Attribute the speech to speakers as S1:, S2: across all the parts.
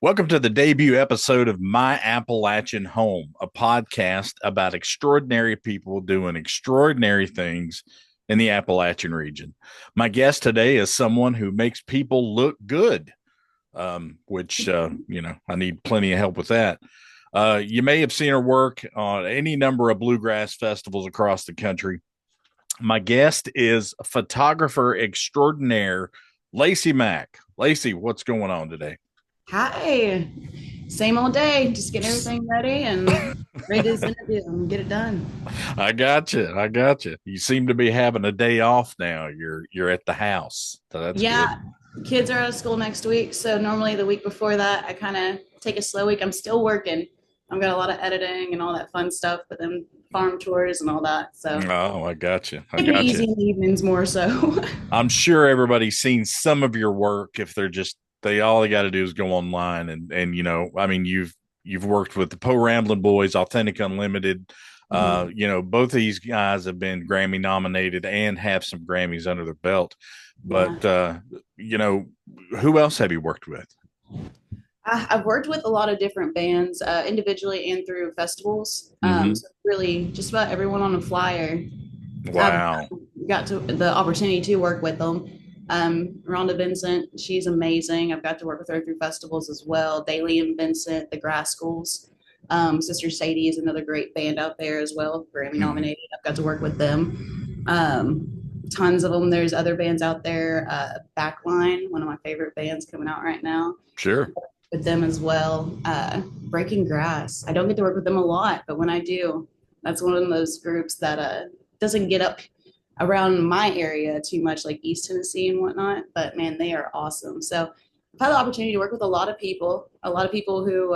S1: Welcome to the debut episode of My Appalachian Home, a podcast about extraordinary people doing extraordinary things in the Appalachian region. My guest today is someone who makes people look good, which I need plenty of help with that. You may have seen her work on any number of bluegrass festivals across the country. My guest is photographer extraordinaire, Laci Mack. Laci, what's going on today?
S2: Hi. Same old day, just getting everything ready and ready to do this interview and get it done.
S1: I got you. I got you. You seem to be having a day off now. You're at the house, so that's good.
S2: Yeah, kids are out of school next week, so normally the week before that, I kind of take a slow week. I'm still working. I've got a lot of editing and all that fun stuff, but then farm tours and all that. So
S1: Oh, I got you. I
S2: take it
S1: got
S2: easy
S1: you.
S2: in the evenings more so.
S1: I'm sure everybody's seen some of your work. If they're just they all they got to do is go online and I mean you've worked with the Poe Ramblin' Boys, Authentic Unlimited.
S2: Mhm.
S1: Both of these guys have been Grammy nominated and have some Grammys under their belt.
S2: Yeah.
S1: But you know, who else have you worked with?
S2: I've worked with a lot of different bands, individually and through festivals.
S1: Hmm.
S2: So really, just about everyone on a flyer. I've
S1: Wow.
S2: got to the opportunity to work with them. Rhonda Vincent, she's amazing. I've got to work with her through festivals as well. Daly and Vincent, the Grascals. Sister Sadie is another great band out there as well, Grammy
S1: Hmm.
S2: nominated. I've got to work with them. Tons of them. There's other bands out there. Backline, one of my favorite bands coming out right now,
S1: Sure.
S2: with them as well. Breaking Grass. I don't get to work with them a lot, but when I do, that's one of those groups that doesn't get up around my area too much, like East Tennessee and whatnot. But man, they are awesome. So I've had the opportunity to work with a lot of people who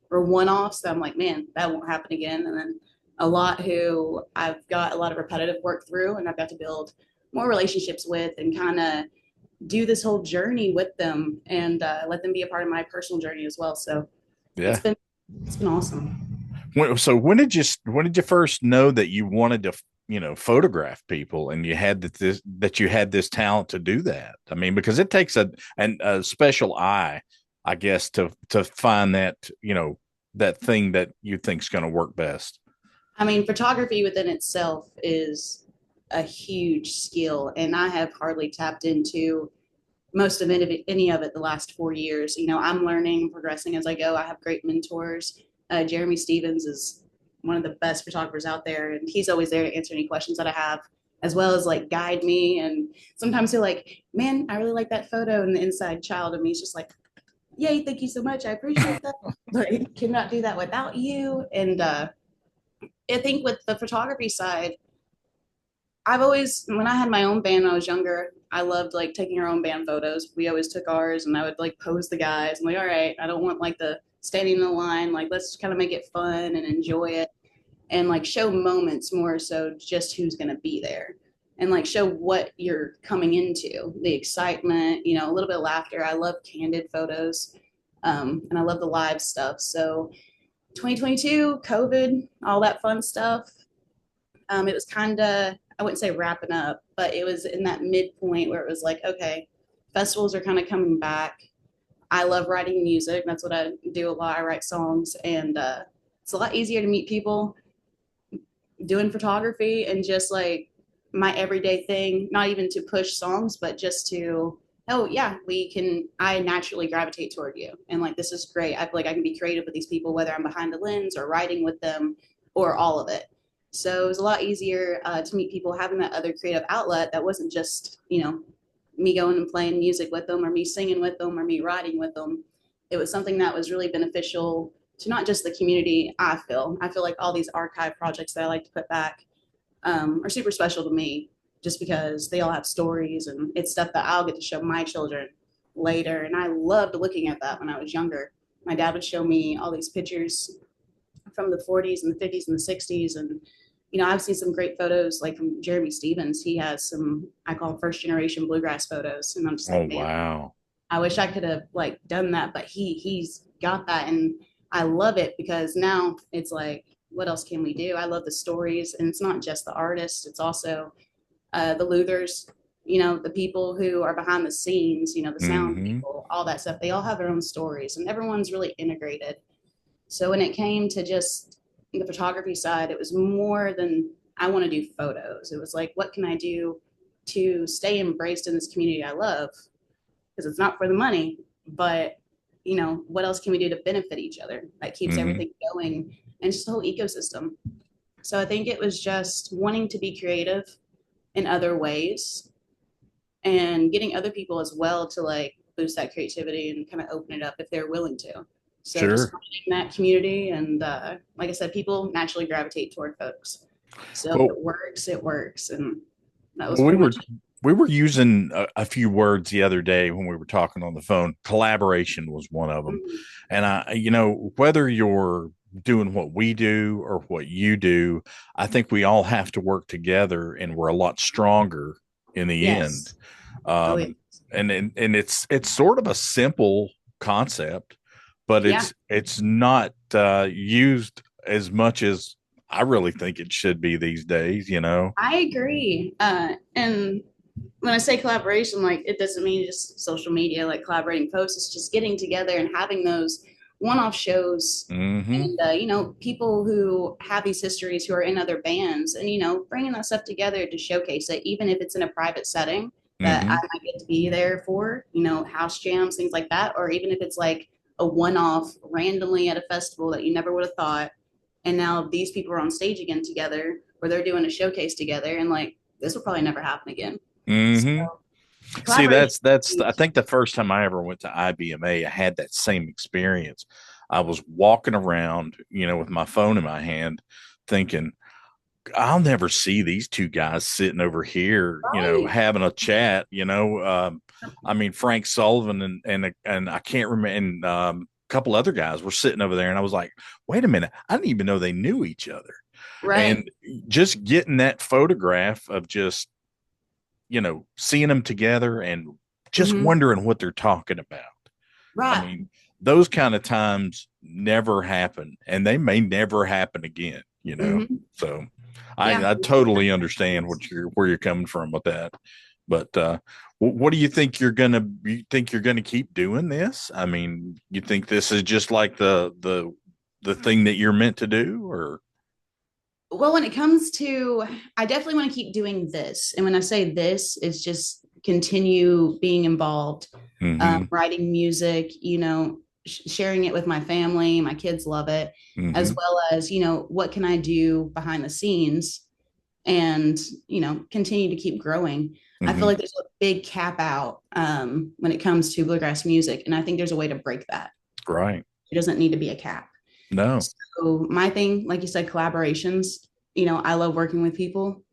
S2: were one-offs. So I'm like, man, that won't happen again. And then a lot who I've got a lot of repetitive work through, and I've got to build more relationships with and kind of do this whole journey with them and let them be a part of my personal journey as well. So it's
S1: Yeah.
S2: been it's been awesome.
S1: So when did you first know that you wanted to photograph people and you had that you had this talent to do that? I mean, because it takes a special eye, I guess, to find that thing that you think's going to work best.
S2: I mean, photography within itself is a huge skill, and I have hardly tapped into most of any of it the last 4 years. I'm learning, progressing as I go. I have great mentors. Jeremy Stevens is one of the best photographers out there, and he's always there to answer any questions that I have, as well as like guide me. And sometimes he'll like, man, I really like that photo, and the inside child of me is just like, yay, thank you so much, I appreciate that, but I cannot do that without you. And I think with the photography side, I've always, when I had my own band when I was younger, I loved like taking our own band photos. We always took ours and I would like pose the guys. I'm like, all right, I don't want like the standing in the line. Like, let's kind of make it fun and enjoy it and like show moments more so just who's going to be there and like show what you're coming into, the excitement, a little bit of laughter. I love candid photos, and I love the live stuff. So 2022, COVID, all that fun stuff. It was kind of, I wouldn't say wrapping up, but it was in that midpoint where it was like, okay, festivals are kind of coming back. I love writing music. That's what I do a lot. I write songs, and it's a lot easier to meet people doing photography and just like my everyday thing, not even to push songs, but just to, oh yeah, we can, I naturally gravitate toward you. And like, this is great. I feel like I can be creative with these people, whether I'm behind the lens or writing with them or all of it. So it was a lot easier to meet people having that other creative outlet that wasn't just, me going and playing music with them or me singing with them or me writing with them. It was something that was really beneficial to not just the community. I feel like all these archive projects that I like to put back are super special to me just because they all have stories and it's stuff that I'll get to show my children later. And I loved looking at that when I was younger. My dad would show me all these pictures from the 40s and the 50s and the 60s. And, I've seen some great photos like from Jeremy Stevens. He has some, I call them first generation bluegrass photos. And I'm just
S1: Oh
S2: like, man,
S1: wow.
S2: I wish I could have like done that, but he's got that. And I love it because now it's like, what else can we do? I love the stories, and it's not just the artists, it's also the Luthers. the people who are behind the scenes, the sound
S1: Mm-hmm.
S2: people, all that stuff, they all have their own stories and everyone's really integrated. So when it came to just the photography side, it was more than I want to do photos. It was like, what can I do to stay embraced in this community I love? Because it's not for the money, but what else can we do to benefit each other that keeps
S1: Mm-hmm.
S2: everything going and just the whole ecosystem. So I think it was just wanting to be creative in other ways and getting other people as well to like boost that creativity and kind of open it up if they're willing to. So just
S1: Sure.
S2: finding that community, and like I said, people naturally gravitate toward folks. So if
S1: Well,
S2: it works, it works, and that was
S1: well, we
S2: pretty
S1: were
S2: much it.
S1: we were using a few words the other day when we were talking on the phone. Collaboration was one of them,
S2: Mhm.
S1: and whether you're doing what we do or what you do, I think we all have to work together, and we're a lot stronger in the end.
S2: Yes. Oh yeah.
S1: Um, and it's sort of a simple concept, but
S2: Yeah,
S1: it's not used as much as I really think it should be these days.
S2: I agree. And when I say collaboration, like it doesn't mean just social media, like collaborating posts. It's just getting together and having those one-off shows,
S1: Mm-hmm.
S2: and people who have these histories who are in other bands, and bringing that stuff together to showcase it, even if it's in a private setting that I
S1: Mm-hmm.
S2: might get to be there for, house jams, things like that, or even if it's like a one-off randomly at a festival that you never would have thought, and now these people are on stage again together, or they're doing a showcase together, and like this will probably never happen again. So
S1: Mm-hmm. See,
S2: collaboration is
S1: that's I
S2: huge.
S1: think the first time I ever went to IBMA, I had that same experience. I was walking around, with my phone in my hand, thinking, I'll never see these two guys sitting over here,
S2: Right.
S1: having a chat. I mean, Frank Sullivan and I can't remember, and a couple other guys were sitting over there, and I was like, wait a minute, I didn't even know they knew each other.
S2: Right.
S1: And just getting that photograph of just seeing them together and just
S2: Mm-hmm.
S1: wondering what they're talking about. I
S2: Right.
S1: mean, those kind of times never happen, and they may never happen again.
S2: Mm-hmm.
S1: So
S2: Yeah.
S1: I totally understand where you're coming from with that. But what do you think you think you're gonna keep doing this? I mean, you think this is just like the thing that you're meant to do, or
S2: Well, when it comes to, I definitely want to keep doing this. And when I say this, it's just continue being involved,
S1: mm-hmm,
S2: writing music, sharing it with my family. My kids love it, as
S1: mm-hmm,
S2: well as, what can I do behind the scenes and, continue to keep growing. I feel
S1: mm-hmm,
S2: like there's a big cap out when it comes to bluegrass music. And I think there's a way to break that.
S1: right?
S2: It doesn't need to be a cap.
S1: No.
S2: So my thing, like you said, collaborations, I love working with people.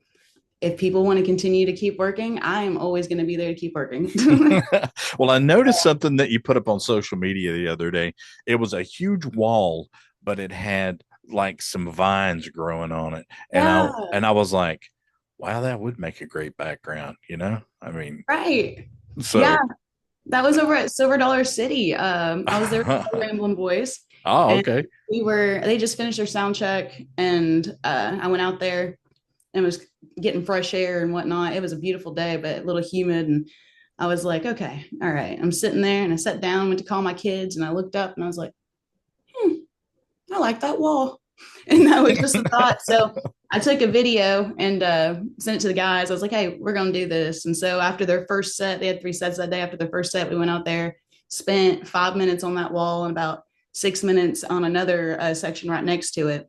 S2: If people want to continue to keep working, I am always going to be there to keep working.
S1: Well, I noticed something that you put up on social media the other day. It was a huge wall, but it had like some vines growing on it. And I
S2: Yeah,
S1: and I was like, wow, that would make a great background. I mean,
S2: right. Yeah,
S1: so
S2: that was over at Silver Dollar City. I was there with the Ramblin' Boys,
S1: oh,
S2: and
S1: okay.
S2: they just finished their sound check, and I went out there and was getting fresh air and whatnot. It was a beautiful day, but a little humid. And I was like, okay, all right. I'm sitting there, and I sat down, went to call my kids, and I looked up and I was like, hmm, I like that wall. And that was just a thought. So I took a video and sent it to the guys. I was like, hey, we're going to do this. And so after their first set, they had 3 sets that day. After their first set, we went out there, spent 5 minutes on that wall and about 6 minutes on another section right next to it.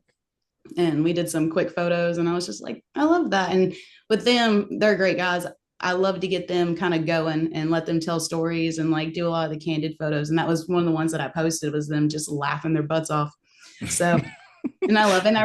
S2: And we did some quick photos. And I was just like, I love that. And with them, they're great guys. I love to get them kind of going and let them tell stories and like do a lot of the candid photos. And that was one of the ones that I posted, was them just laughing their butts off. So, and I love it. And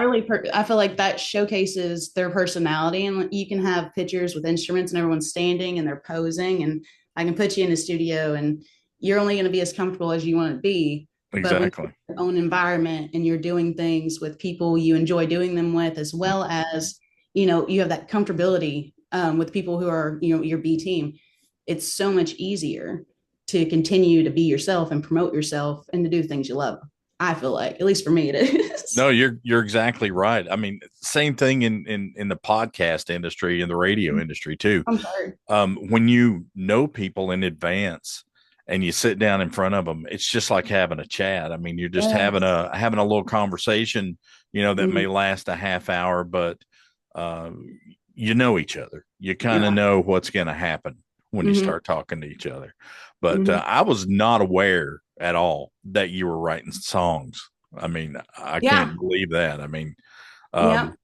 S2: I feel like that showcases their personality. And you can have pictures with instruments and everyone's standing and they're posing. And I can put you in a studio and you're only going to be as comfortable as you want to be. But when you're
S1: Exactly.
S2: in your own environment and you're doing things with people you enjoy doing them with, as well as, you have that comfortability with people who are, your B team, it's so much easier to continue to be yourself and promote yourself and to do things you love. I feel like, at least for me, it is.
S1: No, you're exactly right. I mean, same thing in the podcast industry and the radio industry too.
S2: I'm sorry.
S1: When you know people in advance and you sit down in front of them, it's just like having a chat. I mean, you're just
S2: Yes.
S1: having a little conversation, that may
S2: Mhm.
S1: last a half hour, but uh, you know each other. You kind of
S2: Yeah.
S1: know what's going to happen when you
S2: Hmm.
S1: start talking to each other. But
S2: Hmm.
S1: I was not aware at all that you were writing songs. I mean, I
S2: Yeah.
S1: can't believe that. I mean,
S2: Yeah.
S1: um,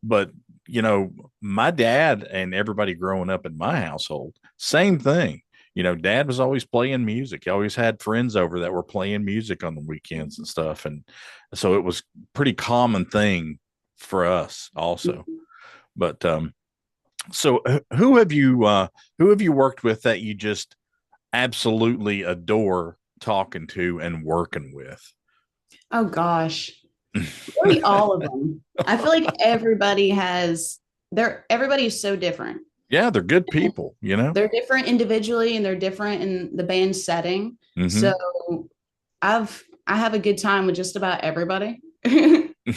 S1: but you know, my dad and everybody growing up in my household, same thing. Dad was always playing music. He always had friends over that were playing music on the weekends and stuff. And so it was pretty common thing for us also.
S2: Mhm.
S1: But so who have you worked with that you just absolutely adore talking to and working with?
S2: Oh gosh. Really all of them. I feel like everybody is so different.
S1: Yeah, they're good people.
S2: They're different individually and they're different in the band setting. So
S1: Hmm.
S2: I have a good time with just about everybody.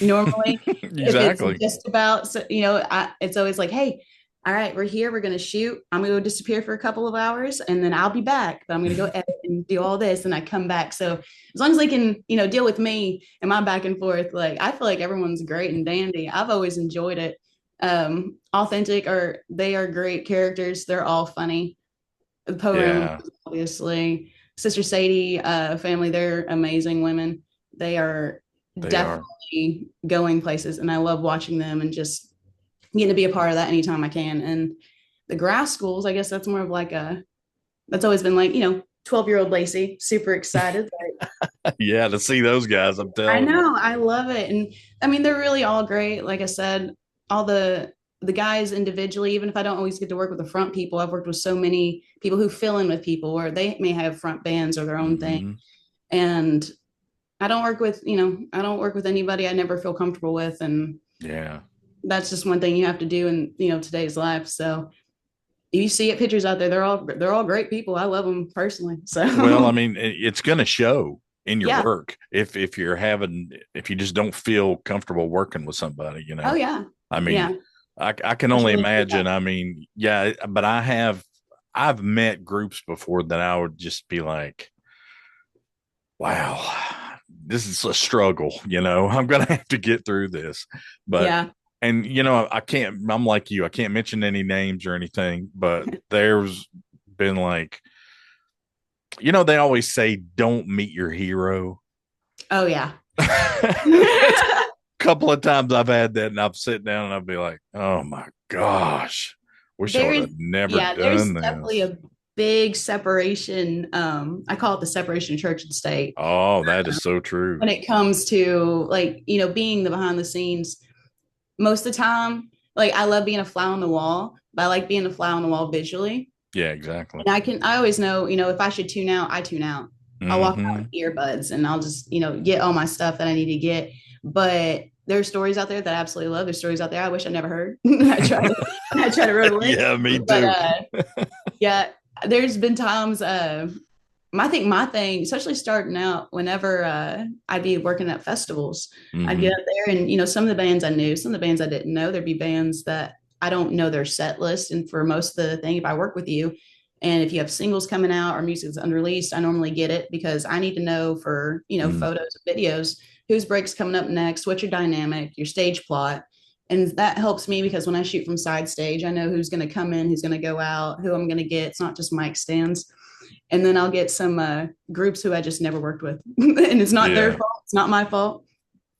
S2: Normally, if it's
S1: Exactly.
S2: just about, so, it's always like, hey, all right, we're here, we're gonna shoot. I'm gonna go disappear for a couple of hours and then I'll be back. But I'm gonna go edit and do all this and I come back. So as long as they can, deal with me and my back and forth, like I feel like everyone's great and dandy. I've always enjoyed it. Authentic, or they are great characters. They're all funny. The Poe,
S1: Yeah,
S2: obviously, Sister Sadie, family, they're amazing women. They are
S1: they are.
S2: definitely going places, and I love watching them and just getting to be a part of that anytime I can. And the grass schools, I guess that's more of like that's always been like, 12-year-old Laci, super excited. Like,
S1: Yeah, to see those guys, I'm
S2: I
S1: telling you.
S2: know, I love it. And I mean, they're really all great. Like I said, all the guys individually, even if I don't always get to work with the front people, I've worked with so many people who fill in with people where they may have front bands or their own thing.
S1: Hmm.
S2: And I don't work with anybody I never feel comfortable with. And
S1: Yeah.
S2: that's just one thing you have to do in, today's life. So you see it pictures out there. They're all great people. I love them personally.
S1: Well, I
S2: So
S1: mean, it's going to show in your
S2: yeah.
S1: work if you just don't feel comfortable working with somebody.
S2: Oh yeah.
S1: I mean,
S2: Yeah.
S1: I can only
S2: Especially
S1: imagine. I mean, yeah, but I've met groups before that I would just be like, wow, this is a struggle. I'm gonna have to get through this. But
S2: yeah.
S1: and I can't, I'm like you, I can't mention any names or anything, but there's been like, they always say don't meet your hero.
S2: Oh yeah.
S1: It's a couple of times I've had that and I've sit down and I'll be like, oh my gosh, wish I would
S2: There's
S1: have never
S2: yeah, there's
S1: done
S2: definitely
S1: this.
S2: a big separation. I call it the separation of church and state
S1: Oh, that is so true.
S2: when it comes to like, being the behind the scenes. Most of the time, like I love being a fly on the wall, but I like being a fly on the wall visually.
S1: Yeah, exactly.
S2: And I always know, if I should tune out, I tune out. I'll walk out
S1: Hmm.
S2: with earbuds and I'll just, get all my stuff that I need to get. But there's stories out there that I absolutely love. There's stories out there I wish I never heard. I try to wrote a list.
S1: Yeah, me
S2: But
S1: too.
S2: yeah, there's been times I think my thing, especially starting out, whenever I'd be working at festivals, I'd get
S1: Hmm.
S2: up there and, some of the bands I knew, some of the bands I didn't know, there'd be bands that I don't know their set list. And for most of the thing, if I work with you and if you have singles coming out or music that's unreleased, I normally get it because I need to know for, photos and videos, whose break's coming up next, what's your dynamic, your stage plot. And that helps me because when I shoot from side stage, I know who's going to come in, who's going to go out, who I'm going to get. It's not just mic stands. And then I'll get some groups who I just never worked with, and it's not their
S1: Yeah.
S2: fault. It's not my fault.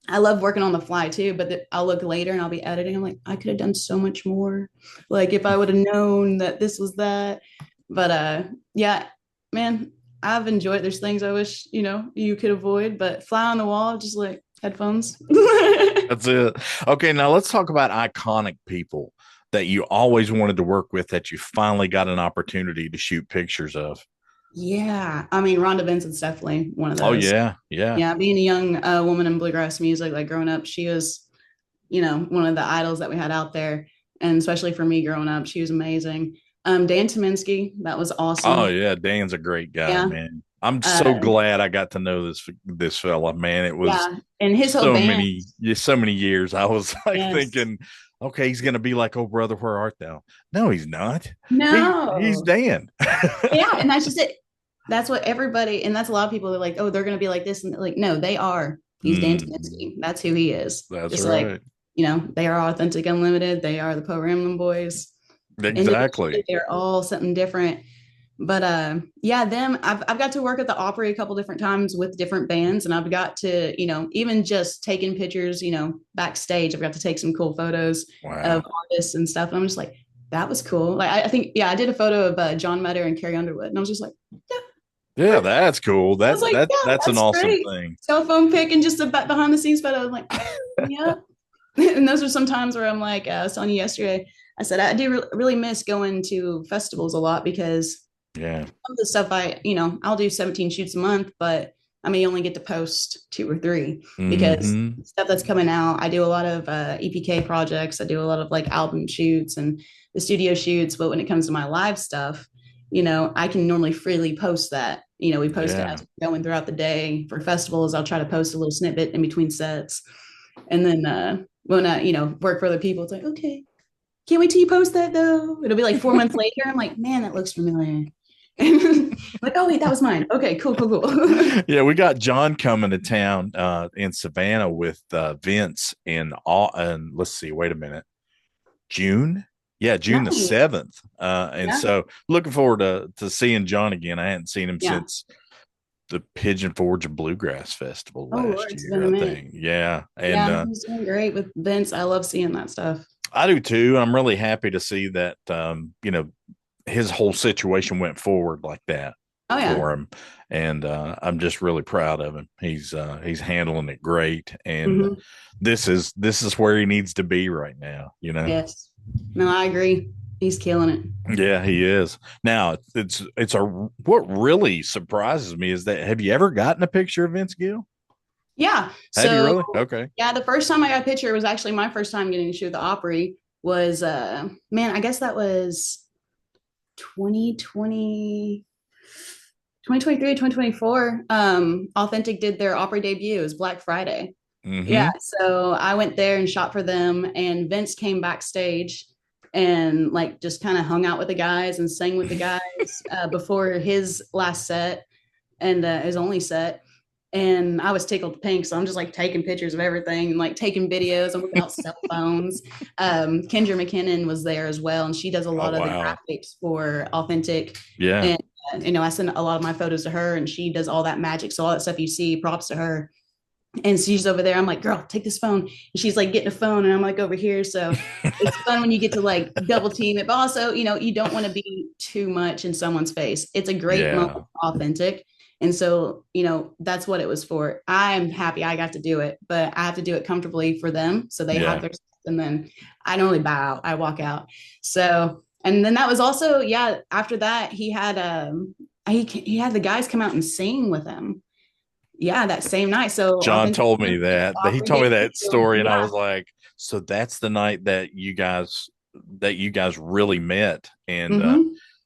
S2: I love working on the fly too, but I'll look later and I'll be editing. I'm like, I could have done so much more. Like if I would have known that this was that. But yeah, man, I've enjoyed. There's things I wish you could avoid, but fly on the wall, just like headphones.
S1: That's it. Okay, now let's talk about iconic people that you always wanted to work with that you finally got an opportunity to shoot pictures of.
S2: Yeah, I mean, Rhonda Benson's definitely one of
S1: Oh
S2: those.
S1: yeah, yeah.
S2: Yeah, being a young woman in bluegrass music, like growing up, she was, one of the idols that we had out there. And especially for me growing up, she was amazing. Dan Taminsky, that was
S1: Oh
S2: awesome.
S1: yeah, Dan's a great guy,
S2: Yeah.
S1: man. I'm so
S2: Uh,
S1: glad I got to know this fella, man. It was
S2: yeah, and his whole band.
S1: so many years. I was like
S2: Yes.
S1: thinking, okay, he's gonna be like, oh brother, where art thou? No, he's not. He's
S2: No.
S1: Dan.
S2: Yeah, and that's just it. That's what everybody, and that's a lot of people are like, oh, they're going to be like this, and like, no, they are. He's Dan
S1: Mm,
S2: Tennessee. That's who he is.
S1: that's
S2: Just like,
S1: right.
S2: they are authentic, unlimited. They are the Poe Ramblin' Boys.
S1: Exactly.
S2: Individually, they're all something different. But yeah, them. I've got to work at the Opry a couple different times with different bands, and I've got to, even just taking pictures, backstage. I've got to take some cool photos of
S1: Wow.
S2: artists and stuff. And I'm just like, that was cool. Like I think, yeah, I did a photo of John Metter and Carrie Underwood, and I was just like, yeah,
S1: Yeah, that's cool.
S2: I was like, yeah,
S1: That's an
S2: that's
S1: awesome
S2: great.
S1: thing.
S2: Cell phone pic and just a behind the scenes photo. I'm like, yeah. And those are some times where I'm like, I was telling you yesterday, I said, I do really miss going to festivals a lot because
S1: Yeah.
S2: some of the stuff I'll do 17 shoots a month, but I may only get to post two or three because
S1: Hmm.
S2: stuff that's coming out. I do a lot of EPK projects. I do a lot of like album shoots and the studio shoots. But when it comes to my live stuff, I can normally freely post that. We post it
S1: Yeah.
S2: as we're going throughout the day. For festivals, I'll try to post a little snippet in between sets. And then when I, work for other people, it's like, okay, can't wait till you post that though. It'll be like 4 months later. I'm like, man, that looks familiar. Like, oh wait, that was mine. Okay, cool, cool, cool.
S1: Yeah, we got John coming to town in Savannah with Vince in all and let's see, wait a minute. June? Yeah, June the
S2: Nice.
S1: 7th. And
S2: Yeah,
S1: so looking forward to seeing John again. I hadn't seen him
S2: yeah.
S1: since the Pigeon Forge Bluegrass Festival
S2: Oh Lord,
S1: last
S2: it's been
S1: year,
S2: a
S1: I
S2: minute.
S1: think. Yeah. And
S2: Yeah, he's doing great with Vince. I love seeing that stuff.
S1: I do too. I'm really happy to see that his whole situation went forward like that
S2: Oh yeah.
S1: for him, and I'm just really proud of him. He's handling it great, and
S2: Hmm.
S1: this is where he needs to be right now.
S2: Yes. No, I agree. He's killing it.
S1: Yeah, he is. Now it's a what really surprises me is that have you ever gotten a picture of Vince Gill?
S2: Yeah.
S1: Have you
S2: So
S1: really? Okay.
S2: yeah, the first time I got a picture was actually my first time getting to shoot the Opry was man, I guess that was 2020 2023, 2024. Authentic did their Opry debut. It was Black Friday. Yeah,
S1: Mm-hmm.
S2: so I went there and shot for them, and Vince came backstage and like just kind of hung out with the guys and sang with the guys before his last set and his only set. And I was tickled pink, so I'm just like taking pictures of everything and like taking videos. I'm without cell phones. Kendra McKinnon was there as well, and she does a
S1: Oh
S2: lot of the
S1: wow.
S2: graphics for Authentic.
S1: Yeah.
S2: And I send a lot of my photos to her, and she does all that magic. So all that stuff you see, props to her. And she's over there. I'm like, girl, take this phone. And she's like getting a phone, and I'm like over here. So it's fun when you get to like double team it, but also, you don't want to be too much in someone's face. It's a great moment,
S1: Yeah.
S2: authentic. And so, that's what it was for. I'm happy I got to do it, but I have to do it comfortably for them. So they have
S1: Yeah.
S2: their, and then I don't really bow out, I walk out. So, and then that was also, yeah, after that, he had the guys come out and sing with him. Yeah, that same night. So
S1: John
S2: authentic
S1: told me that. He
S2: Opry
S1: told me that
S2: debut.
S1: story, and I
S2: Yeah.
S1: was like, "So that's the night that you guys really met." And
S2: Mm-hmm.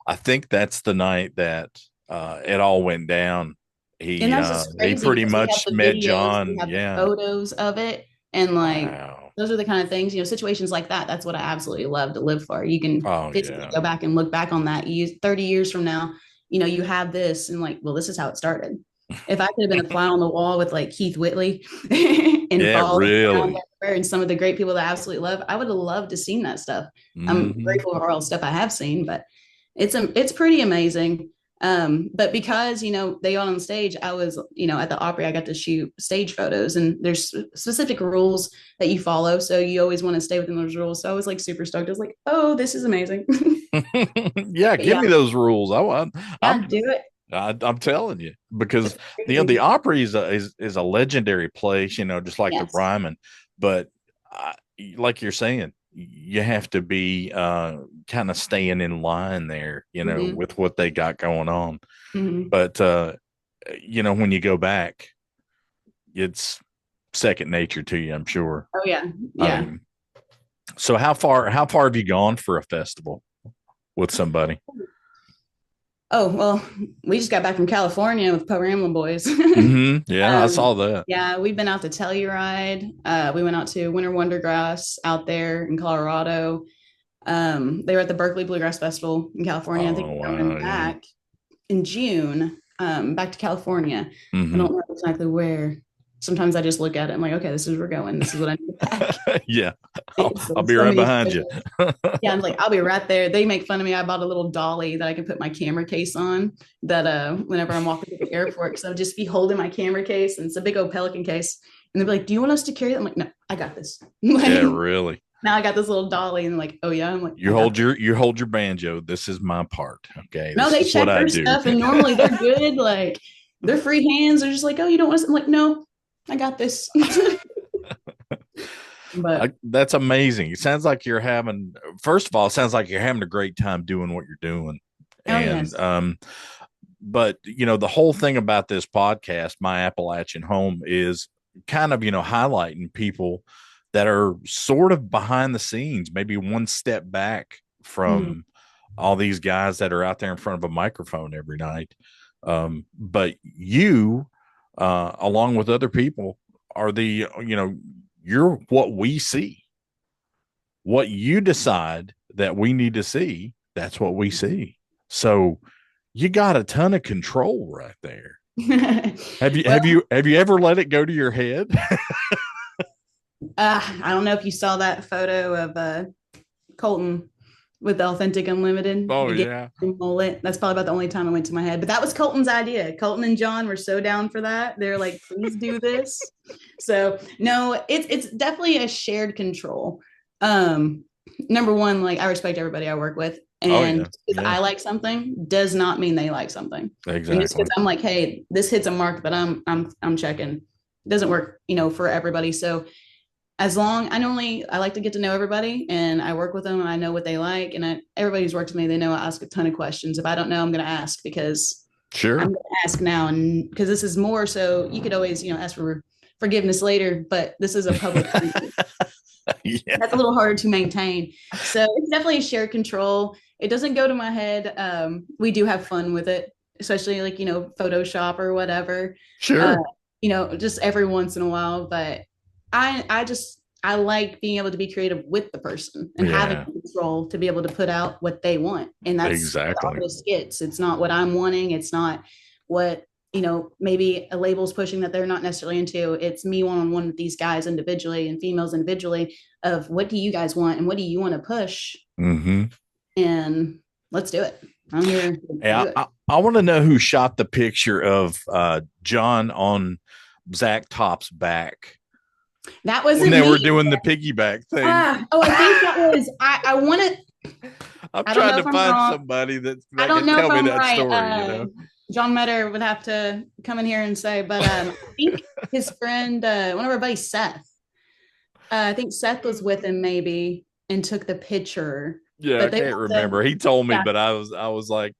S1: I think that's the night that it all went down.
S2: And that's just
S1: He
S2: crazy
S1: pretty
S2: because we have
S1: much
S2: the
S1: met
S2: videos, we
S1: John.
S2: have the
S1: Yeah.
S2: photos of it, and like
S1: Wow.
S2: those are the kind of things, situations like that. That's what I absolutely love to live for. You can
S1: Oh
S2: physically
S1: yeah.
S2: go back and look back on that. 30 years from now, you have this, and like, well, this is how it started. If I could have been a fly on the wall with like Keith Whitley and
S1: Yeah.
S2: Paul
S1: Really.
S2: and some of the great people that I absolutely love, I would have loved to seen that stuff. I'm
S1: Hmm.
S2: grateful for all the stuff I have seen, but it's pretty amazing. But because they got on stage, I was at the Opry, I got to shoot stage photos, and there's specific rules that you follow, so you always want to stay within those rules. So I was like super stoked. I was like, oh, this is amazing.
S1: Yeah.
S2: But
S1: Give
S2: yeah,
S1: me those rules.
S2: yeah,
S1: I'm
S2: do it.
S1: I'm telling you because
S2: It's
S1: the
S2: crazy.
S1: Opry is a legendary place, just like the
S2: Yes.
S1: Ryman. But I, like you're saying, you have to be kind of staying in line there,
S2: Hmm.
S1: with what they got going on.
S2: Hmm.
S1: But when you go back, it's second nature to you, I'm sure.
S2: Oh yeah,
S1: I
S2: yeah.
S1: mean, so how far have you gone for a festival with somebody?
S2: Oh, well, we just got back from California with Poe Ramblin' Boys.
S1: Yeah, I saw that.
S2: Yeah, we've been out to Telluride. We went out to Winter Wondergrass out there in Colorado. They were at the Berkeley Bluegrass Festival in California. I think
S1: Oh
S2: they're coming
S1: wow, yeah.
S2: back in June, back to California. I
S1: Hmm.
S2: don't know exactly where. Sometimes I just look at it. I'm like, okay, this is where we're going. This is what I need to pack.
S1: Yeah,
S2: It's
S1: I'll be
S2: so
S1: right
S2: many
S1: behind you.
S2: schedules. Yeah, I'm like, I'll be right there. They make fun of me. I bought a little dolly that I can put my camera case on that whenever I'm walking through the airport, because I'll just be holding my camera case and it's a big old Pelican case. And they'll be like, do you want us to carry that? I'm like, no, I got this.
S1: Yeah,
S2: Like
S1: really.
S2: now I got this little dolly and they're like, oh yeah. I'm like, I
S1: You
S2: got
S1: hold
S2: this.
S1: your banjo. This is my part. Okay,
S2: No,
S1: this
S2: they
S1: is what
S2: check
S1: I
S2: their
S1: do.
S2: stuff and normally they're good. Like they're free hands. They're just like, oh, you don't want to. I'm like, no, I got this. But
S1: That's amazing. It sounds like you're having. First of all, it sounds like you're having a great time doing what you're doing,
S2: oh
S1: and
S2: yes.
S1: but the whole thing about this podcast, My Appalachian Home, is kind of highlighting people that are sort of behind the scenes, maybe one step back
S2: Mhm.
S1: from all these guys that are out there in front of a microphone every night. But you, along with other people, are you're what we see. What you decide that we need to see, that's what we see. So you got a ton of control right there. Have you
S2: Well,
S1: have you have you ever let it go to your head?
S2: I don't know if you saw that photo of Colton with the Authentic Unlimited.
S1: Oh
S2: The game
S1: yeah.
S2: mullet. That's probably about the only time I went to my head. But that was Colton's idea. Colton and John were so down for that. They're like, please do this. So no, it's definitely a shared control. Um, Number one, like I respect everybody I work with.
S1: Oh
S2: And
S1: yeah.
S2: just because
S1: Yeah.
S2: I like something does not mean they like something. And just because
S1: Exactly.
S2: I'm like, hey, this hits a mark that I'm checking, it doesn't work, for everybody. So as long I like to get to know everybody and I work with them and I know what they like and everybody who's worked with me, they know I ask a ton of questions. If I don't know, I'm going to ask because I'm
S1: Sure.
S2: going to ask now. And because this is more, so you could always, ask for forgiveness later, but this is a public thing.
S1: Yeah.
S2: That's a little harder to maintain. So it's definitely a shared control. It doesn't go to my head. We do have fun with it, especially like, Photoshop or whatever. Uh,
S1: Sure.
S2: just every once in a while. But I like being able to be creative with the person and having
S1: Yeah.
S2: control to be able to put out what they want. And that's what the
S1: Exactly.
S2: artist gets. It's not what I'm wanting. It's not what, maybe a label's pushing that they're not necessarily into. It's me one on one with these guys individually and females individually of what do you guys want and what do you want to push?
S1: Hmm.
S2: And let's do it. I'm here to
S1: Yeah.
S2: do it.
S1: I want to know who shot the picture of John on Zach Top's back
S2: That
S1: when
S2: wasn't
S1: they were
S2: me.
S1: doing the piggyback thing.
S2: Oh, I think that was, I want to,
S1: I'm
S2: I don't
S1: trying
S2: know
S1: to
S2: if I'm
S1: find
S2: wrong.
S1: somebody
S2: I
S1: that
S2: don't
S1: can
S2: know if
S1: tell me
S2: I'm
S1: that
S2: right.
S1: story.
S2: John Metter would have to come in here and say, but I think his friend, one of our buddies, Seth, I think Seth was with him maybe and took the picture,
S1: Yeah, I
S2: but they
S1: can't
S2: must have,
S1: remember. He told me,
S2: yeah,
S1: but I was like,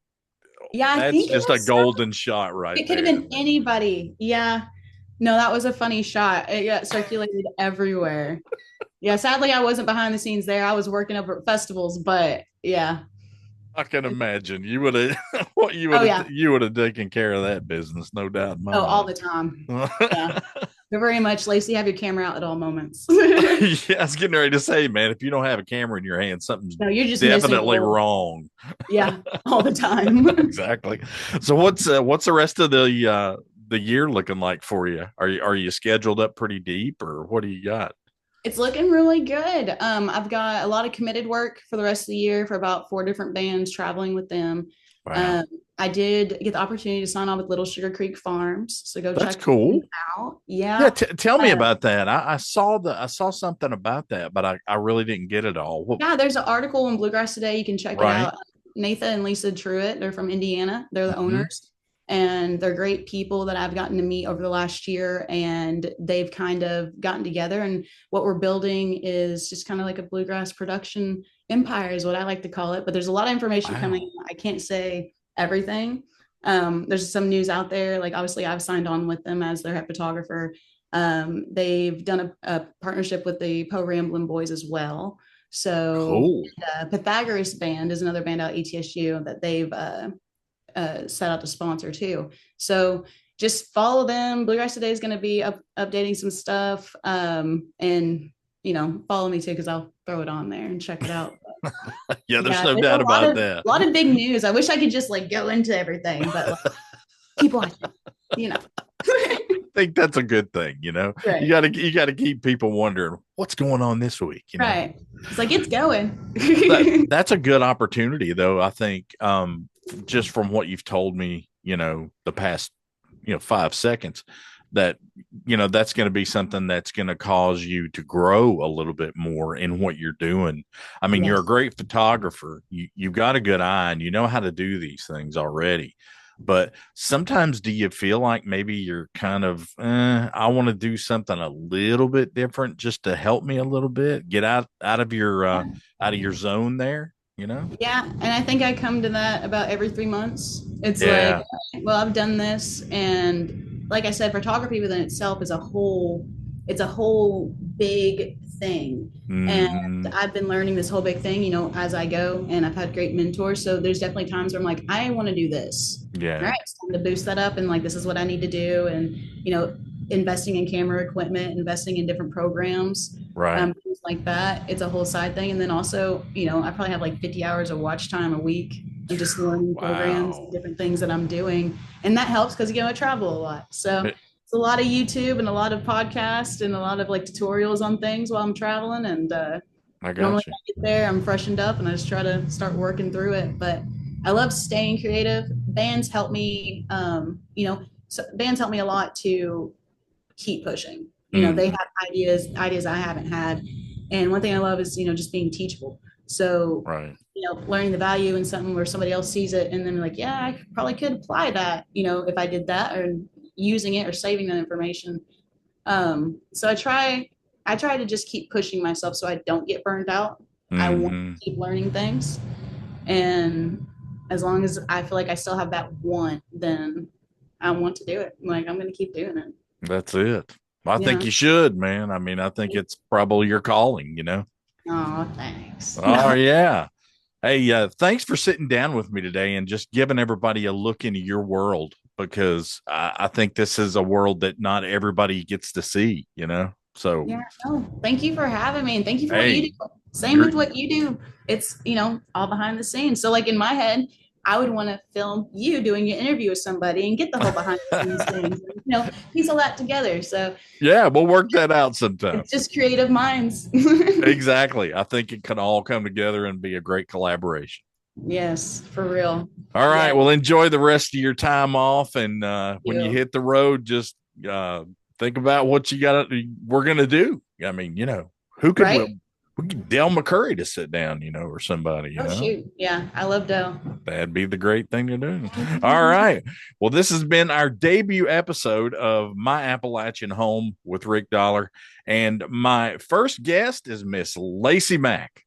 S2: yeah, I
S1: that's
S2: think it
S1: just a
S2: was Seth.
S1: golden shot right
S2: It could have
S1: there to
S2: been
S1: me.
S2: anybody. Yeah. No, that was a funny shot. It got circulated everywhere. Yeah, sadly, I wasn't behind the scenes there. I was working over at festivals, but yeah.
S1: I can imagine you would have what
S2: Oh, yeah.
S1: you would have taken care of that business, no doubt in my
S2: Oh, all
S1: mind.
S2: the time. Yeah. They're very much, Laci, have your camera out at all moments.
S1: Yeah, I was getting ready to say, man, if you don't have a camera in your hand, something's
S2: No, you're just missing a
S1: definitely
S2: whole,
S1: wrong.
S2: yeah, all the time.
S1: Exactly. So what's the rest of the year looking like for you? Are you scheduled up pretty deep, or what do you got?
S2: It's looking really good. I've got a lot of committed work for the rest of the year for about four different bands traveling with them.
S1: Wow,
S2: Um, I did get the opportunity to sign on with Little Sugar Creek Farms, so go
S1: that's
S2: check
S1: cool.
S2: them out.
S1: Yeah,
S2: Yeah.
S1: tell me
S2: Uh,
S1: about that. I saw something about that, but I really didn't get it all.
S2: yeah, there's an article in Bluegrass Today. You can check it
S1: Right.
S2: out. Nathan and Lisa Truitt, they're from Indiana. They're the
S1: Hmm.
S2: owners, and they're great people that I've gotten to meet over the last year. And they've kind of gotten together. And what we're building is just kind of like a bluegrass production empire, is what I like to call it. But there's a lot of information coming.
S1: Wow.
S2: I can't say everything. There's some news out there. Like obviously, I've signed on with them as their head photographer. They've done a partnership with the Poe Ramblin' Boys as well. So
S1: Cool.
S2: Pythagoras Band is another band out at ETSU that they've set out to sponsor too. So just follow them. Bluegrass Today is going to be updating some stuff, and follow me too because I'll throw it on there and check it out.
S1: Yeah, there's
S2: Yeah,
S1: no
S2: there's a
S1: doubt
S2: lot
S1: about
S2: of
S1: that.
S2: big news. I wish I could just like go into everything, but like, keep watching. You know.
S1: I think that's a good thing.
S2: Right.
S1: You gotta keep people wondering what's going on this week.
S2: Right. It's like it's going.
S1: That's a good opportunity, though. I think, just from what you've told me, the past 5 seconds, that that's going to be something that's going to cause you to grow a little bit more in what you're doing. I mean, you're a
S2: Yes.
S1: great photographer. You've got a good eye, and you know how to do these things already. But sometimes, do you feel like maybe you're kind of, I want to do something a little bit different just to help me a little bit, get out of your zone there,
S2: Yeah, and I think I come to that about every 3 months. It's like,
S1: Yeah.
S2: well, I've done this, and like I said, photography within itself is a whole, it's a whole big thing. And
S1: Hmm.
S2: I've been learning this whole big thing, as I go, and I've had great mentors. So there's definitely times where I'm like, I want to do this. All
S1: Yeah.
S2: right, it's time to boost that up, and like this is what I need to do, and investing in camera equipment, investing in different programs,
S1: Right.
S2: things like that. It's a whole side thing. And then also, I probably have like 50 hours of watch time a week of just learning programs,
S1: Wow.
S2: different things that I'm doing. And that helps because, I travel a lot. So
S1: It-
S2: it's a lot of YouTube and a lot of podcasts and a lot of like tutorials on things while I'm traveling. And
S1: I
S2: normally
S1: got you.
S2: I get there, I'm freshened up and I just try to start working through it. But I love staying creative. Bands help me, so bands help me a lot to keep pushing. They
S1: Hmm.
S2: have ideas I haven't had. And one thing I love is, just being teachable. So,
S1: Right.
S2: learning the value in something where somebody else sees it and then like, yeah, I probably could apply that, if I did that or using it or saving that information. So I try to just keep pushing myself so I don't get burned out. I want
S1: Hmm.
S2: to keep learning things. And as long as I feel like I still have that want, then I want to do it. Like I'm going to keep doing it.
S1: That's it. I think
S2: Yeah.
S1: you should, man. I mean, I think it's probably your calling.
S2: Oh, thanks.
S1: Oh, yeah. Hey, thanks for sitting down with me today and just giving everybody a look into your world, because I think this is a world that not everybody gets to see. So,
S2: Yeah, no, thank you for having me and thank you for what you do.
S1: hey,
S2: Same
S1: you're
S2: with what you do. It's, all behind the scenes. So like in my head, I would want to film you doing an interview with somebody and get the whole behind the scenes things, piece all that together. So
S1: yeah, we'll work that out sometime.
S2: it's just creative minds.
S1: Exactly. I think it can all come together and be a great collaboration.
S2: Yes, for real.
S1: All right.
S2: Yeah,
S1: Well, enjoy the rest of your time off. And when you
S2: you.
S1: hit the road, just think about what we're going to do. I mean, who could
S2: Right?
S1: we get Del McCurry to sit down, or somebody,
S2: Oh shoot. Yeah, I love Dell.
S1: that'd be the great thing to do. All right. Well, this has been our debut episode of My Appalachian Home with Rick Dollar. And my first guest is Miss Laci Mack.